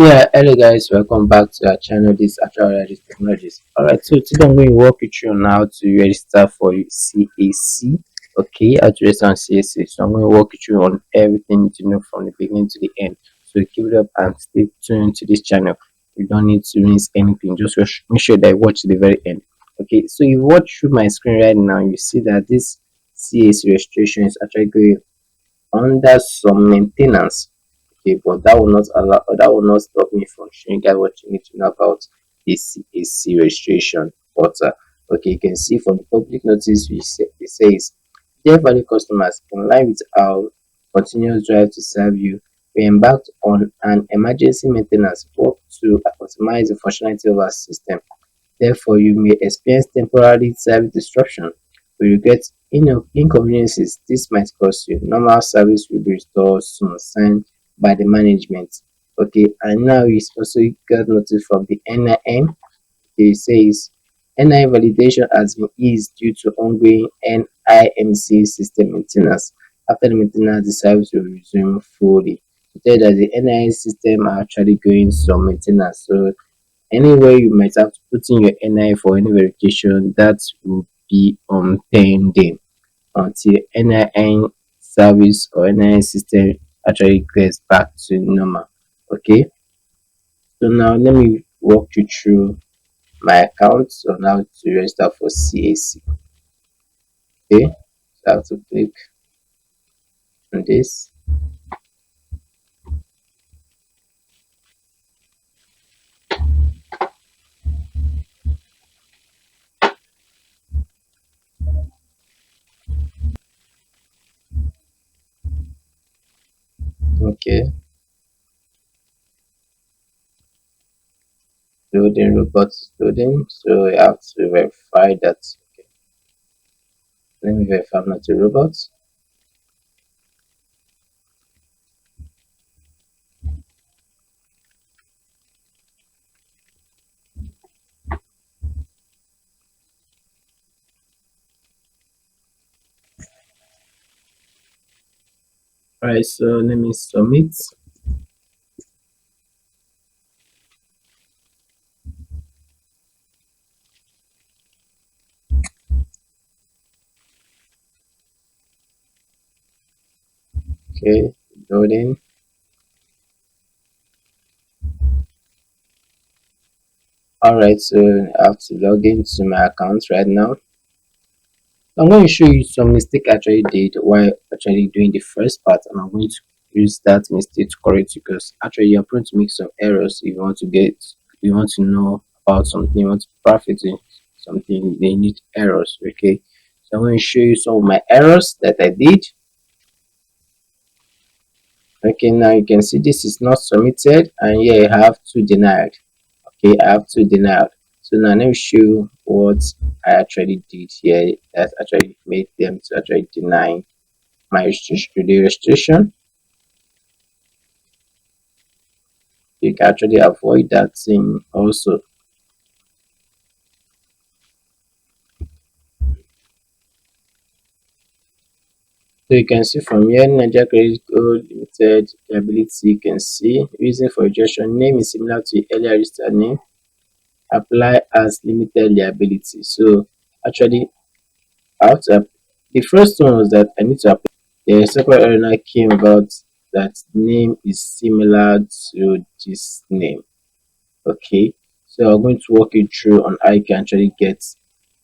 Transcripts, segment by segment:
Yeah, hello guys, welcome back to our channel. This is Actual Reality Technologies. Alright, so today I'm going to walk you through on how to register for CAC. Okay, how to register on CAC. So I'm going to walk you through on everything you need to know from the beginning to the end. So keep it up and stay tuned to this channel. You don't need to miss anything. Just make sure that you watch to the very end. Okay, so you watch through my screen right now, you see that this CAC registration is actually going under some maintenance. Okay, but that will not stop me from showing you guys what you need to know about this CAC registration portal. Okay, you can see from the public notice it says, dear value customers, in line with our continuous drive to serve you, we embarked on an emergency maintenance work to optimize the functionality of our system. Therefore, you may experience temporary service disruption. We regret inconveniences this might cause you. Normal service will be restored soon, signed by the management. Okay, and now we also got notice from the NIM. It says NI validation has been eased due to ongoing NIMC system maintenance. After the maintenance, the service will resume fully. To tell that the NI system are actually going some maintenance. So anywhere you might have to put in your NI for any verification, that will be on pending until NIN service or NIN system actually gets back to normal. Okay, so now let me walk you through my account on how to register for CAC. Okay, so I have to click on this. Okay, loading robots loading. So I have to verify that. Okay, let me verify I'm not a robot. Alright, so let me submit. Okay, loading. Alright, so I have to log into my account right now. I'm going to show you some mistake I actually did while actually doing the first part, and I'm going to use that mistake to correct you because actually you're prone to make some errors if you want to know about something, you want to profit in something, they need errors. Okay, so I'm going to show you some of my errors that I did. Okay, now you can see this is not submitted, and here I have two denied. Okay, I have two denied. So now let me show you what I actually did here that actually made them to actually deny my registration. You can actually avoid that thing also. So you can see from here, Nigeria Credit Code Limited liability. You can see reason for rejection, name is similar to earlier registered name, apply as limited liability. So actually after the first one was that I need to apply. The second error now came about that name is similar to this name. Okay, so I'm going to walk you through on how you can actually get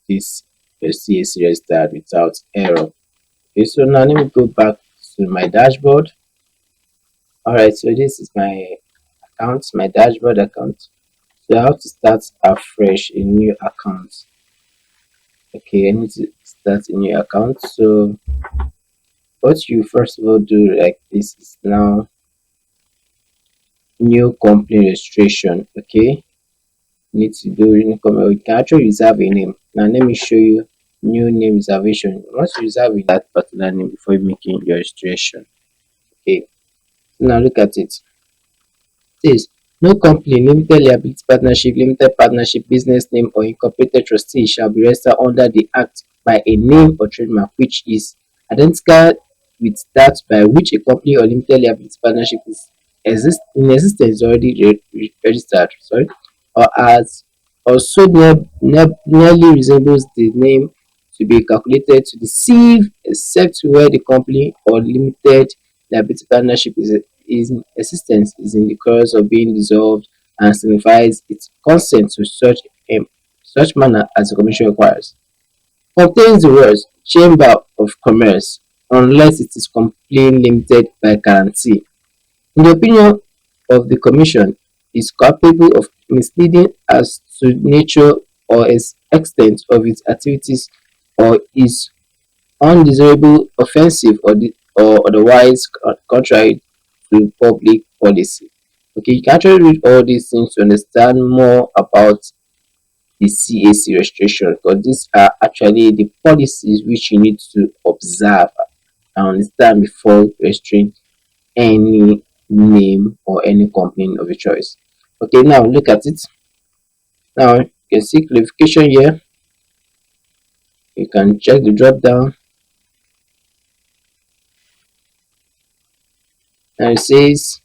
this CAC registered without error. Okay, so now let me go back to my dashboard. All right, so this is my account, my dashboard account. So I have to start afresh a new account. Okay, I need to start a new account. So what you first of all do like this is now new company registration. Okay, you need to do new company. You can actually reserve a name. Now let me show you new name reservation. Once you reserve that particular name before making your registration. Okay, so now look at it. Says no company, limited liability partnership, limited partnership, business name, or incorporated trustee shall be registered under the Act by a name or trademark which is identical with that by which a company or limited liability partnership is in existence already registered, sorry, or as or so nearly resembles the name to be calculated to deceive, except where the company or limited liability partnership is in existence, is in the course of being dissolved, and signifies its consent to such manner as the commission requires. Contains the words Chamber of Commerce unless it is completely limited by guarantee. In the opinion of the Commission, is capable of misleading as to nature or extent of its activities, or is undesirable, offensive, or otherwise contrary to public policy. Okay, you can actually read all these things to understand more about the CAC registration, because these are actually the policies which you need to observe and understand before registering any name or any company of your choice. Okay, now look at it. Now you can see clarification here. You can check the drop down, and it says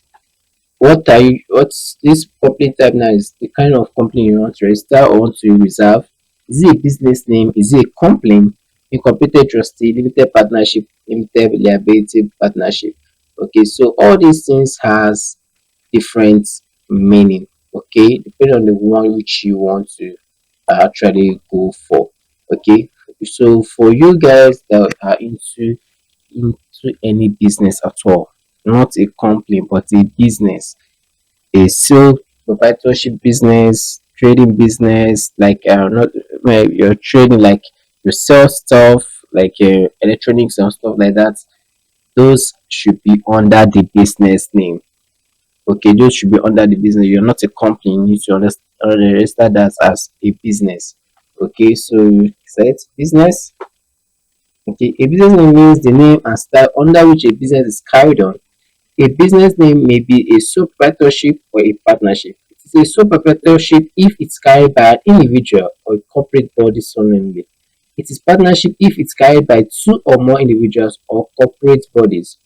what's this company type now, is the kind of company you want to register or want to reserve. Is it a business name? Is it a company? Incorporated trustee, limited partnership, limited liability partnership. Okay, so all these things has different meaning. Okay, depending on the one which you want to actually go for. Okay, so for you guys that are into any business at all, not a company but a business, a sole proprietorship business, trading business, like not you're trading, like you sell stuff like electronics and stuff like that. Those should be under the business name. Okay, those should be under the business. You're not a company. You need to register that as a business. Okay, so you set business. Okay, a business name means the name and style under which a business is carried on. A business name may be a sole proprietorship or a partnership. It is a sole proprietorship if it's carried by an individual or a corporate body solemnly. It is partnership if it's carried by two or more individuals or corporate bodies,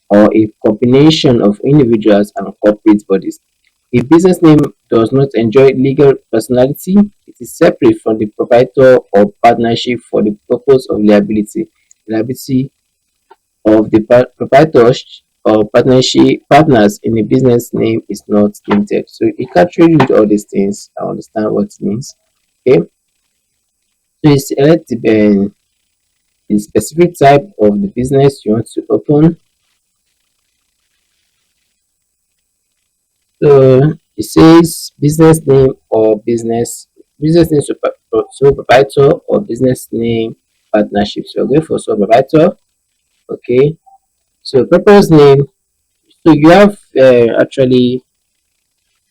or a combination of individuals and corporate bodies. A business name does not enjoy legal personality. It is separate from the proprietor or partnership for the purpose of liability. Liability of the proprietors or partnership partners in a business name is not limited. So you can actually read all these things and understand what it means. Okay, so you select the specific type of the business you want to open. So it says business name or business name sole proprietor or business name partnership. So go for sole proprietor. Okay. So purpose name. So you have actually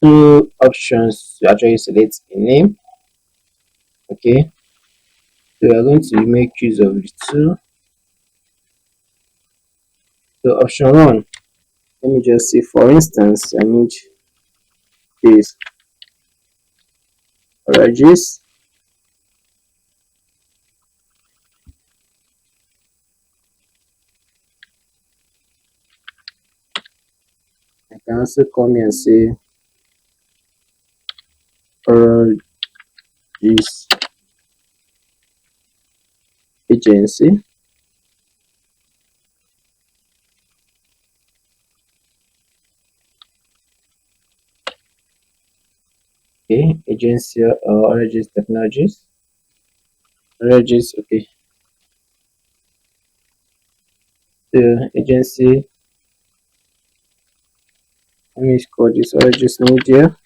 two options to actually select a name. Okay. So we are going to make use of the two. So option one. Let me just say, for instance, I need this Regis. I can also come here and say Regis agency. Okay, agency or Regis technologies. Regis, okay. The agency, let me call this Regis media.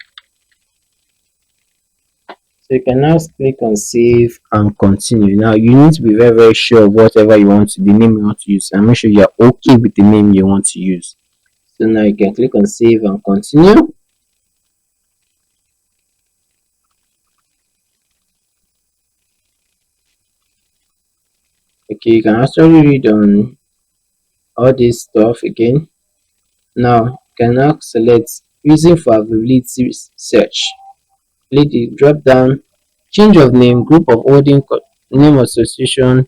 So you can now click on save and continue. Now you need to be very very sure of whatever you want to, the name you want to use, and make sure you're okay with the name you want to use. So now you can click on save and continue. Okay, you can actually read on all this stuff again. Now you can now select reason for availability search. Click the drop down, change of name, group of holding, name association. You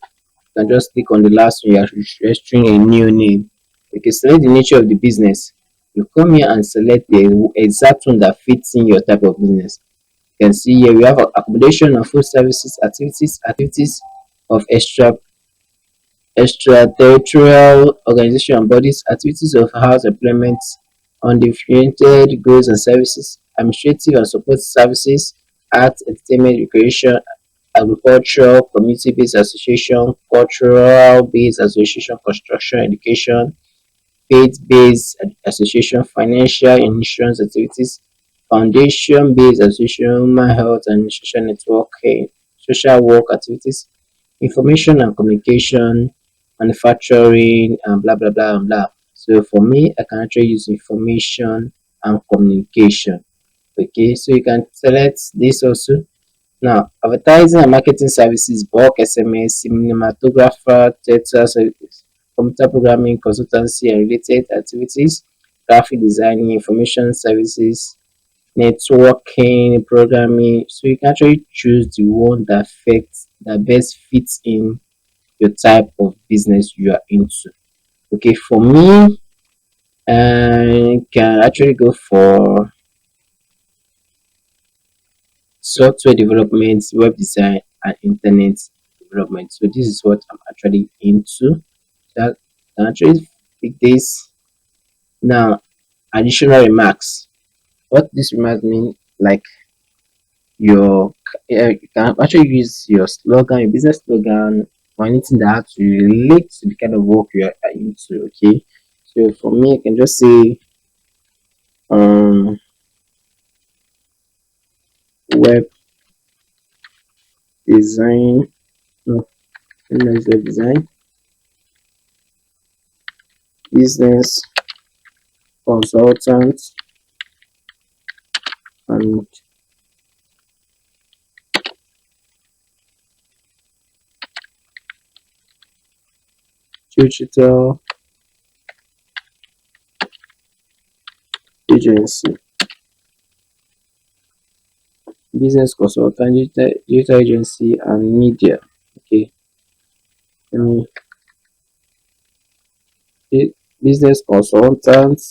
can just click on the last one. You are registering a new name. You can select the nature of the business. You come here and select the exact one that fits in your type of business. You can see here we have accommodation and food services, activities of extraterritorial organization and bodies, activities of house employment, undifferentiated goods and services, administrative and support services, arts, entertainment, recreation, agriculture, community-based association, cultural-based association, construction, education, faith-based association, financial insurance activities, foundation-based association, human health and social networking, social work activities, information and communication, manufacturing, and blah blah blah and blah. So for me, I can actually use information and communication. Okay, so you can select this also. Now, advertising and marketing services, bulk SMS, cinematographer, theater services, computer programming, consultancy and related activities, graphic designing, information services, networking, programming. So you can actually choose the one that best fits in your type of business you are into. Okay, for me, I can actually go for software development, web design, and internet development. So this is what I'm actually into. That I can actually pick this. Now, additional remarks. What this remarks mean, like your you can actually use your slogan, your business slogan, or anything that has to relate to the kind of work you are into. Okay, so for me, I can just say web design, no, web design, business consultant, and digital agency, business consultant, digital agency, and media. Okay, um, business consultant,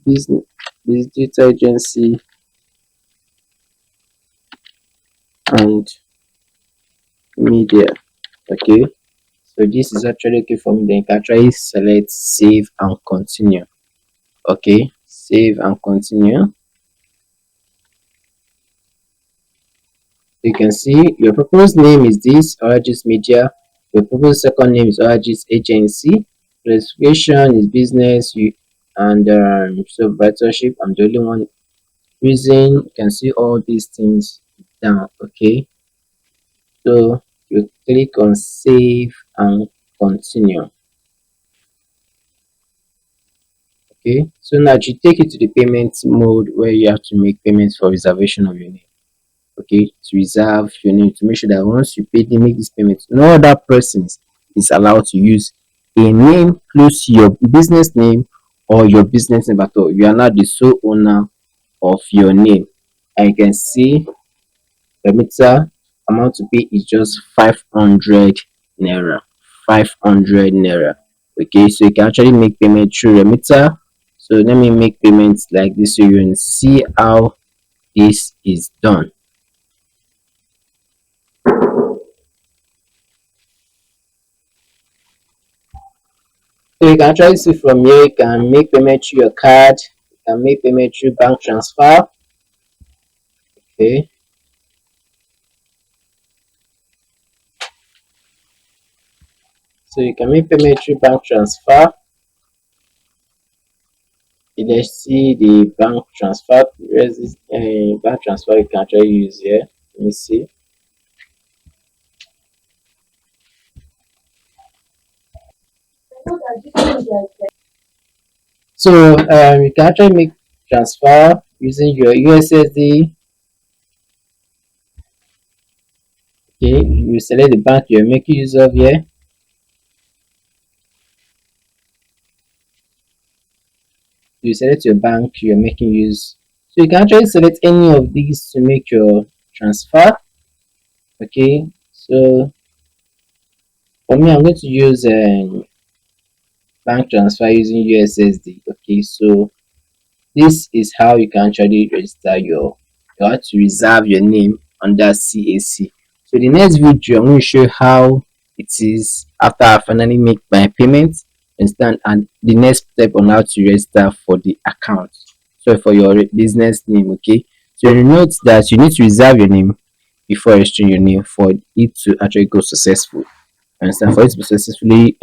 business digital agency, and media. Okay, so this is actually okay for me. Then you can actually select save and continue. Okay, save and continue. You can see your proposed name is this Origis Media. Your proposed second name is Origis Agency. Registration is business. You and proprietorship. I'm the only one using. You can see all these things down. Okay, so you click on save and continue. Okay, so now it should take you to the payment mode where you have to make payments for reservation of your name. Okay, to reserve your name, to make sure that once you pay, they make this payment, no other persons is allowed to use a name close to your business name or your business name at all. You are not the sole owner of your name. And you can see the meter amount to pay is just 500 naira. 500 naira. Okay, so you can actually make payment through your meter. So let me make payments like this so you can see how this is done. So you can actually see from here, you can make payment through your card, you can make payment through bank transfer. Okay, so you can make payment through bank transfer. Let's see the bank transfer. Where's this bank transfer you can actually use here? Let me see. So you can actually make transfer using your USSD. Okay, you select the bank you're making use of here. You select your bank you're making use. So you can actually select any of these to make your transfer. Okay, so for me, I'm going to use bank transfer using USSD. Okay, so this is how you can actually register you have to reserve your name under CAC. So the next video I'm going to show you how it is after I finally make my payment, understand, and the next step on how to register for the account. So for your business name, okay. So you note that you need to reserve your name before registering your name for it to actually go successful. Understand? For it to be successfully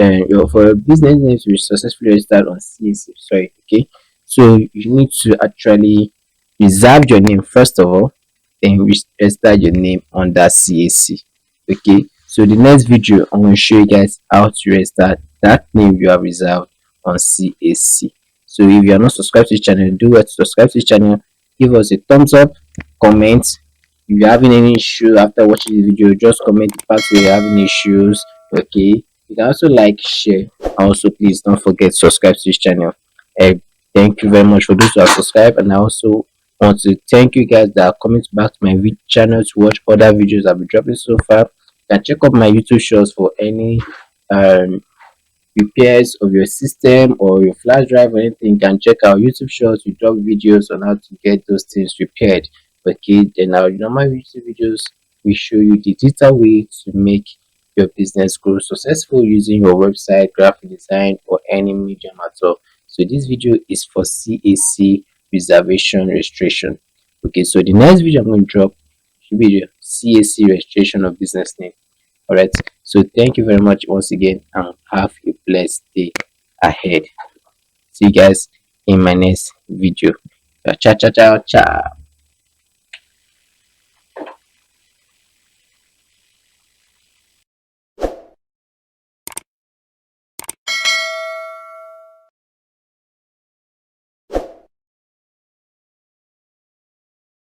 for a business name to be successfully registered on CAC, sorry, okay. So you need to actually reserve your name first of all, then register your name under CAC. Okay. So the next video I'm going to show you guys how to register that name you have reserved on CAC. So if you are not subscribed to the channel, do well to subscribe to the channel, give us a thumbs up, comment. If you're having any issue after watching the video, just comment the part where you're having issues. Okay, you can also like, share, and also please don't forget to subscribe to this channel. uh, Thank you very much for those who have subscribed, and I also want to thank you guys that are coming back to my channel to watch other videos I've been dropping so far. You can check out my YouTube shorts for any um repairs of your system or your flash drive or anything. You can check our YouTube shorts. We drop videos on how to get those things repaired. Okay, then our normal YouTube videos we show you the digital way to make your business grow successful using your website, graphic design, or any medium at all. So this video is for CAC reservation registration. Okay, so the next video I'm going to drop should be the CAC registration of business name. All right, so thank you very much once again, and have a blessed day ahead. See you guys in my next video. Ciao ciao ciao ciao.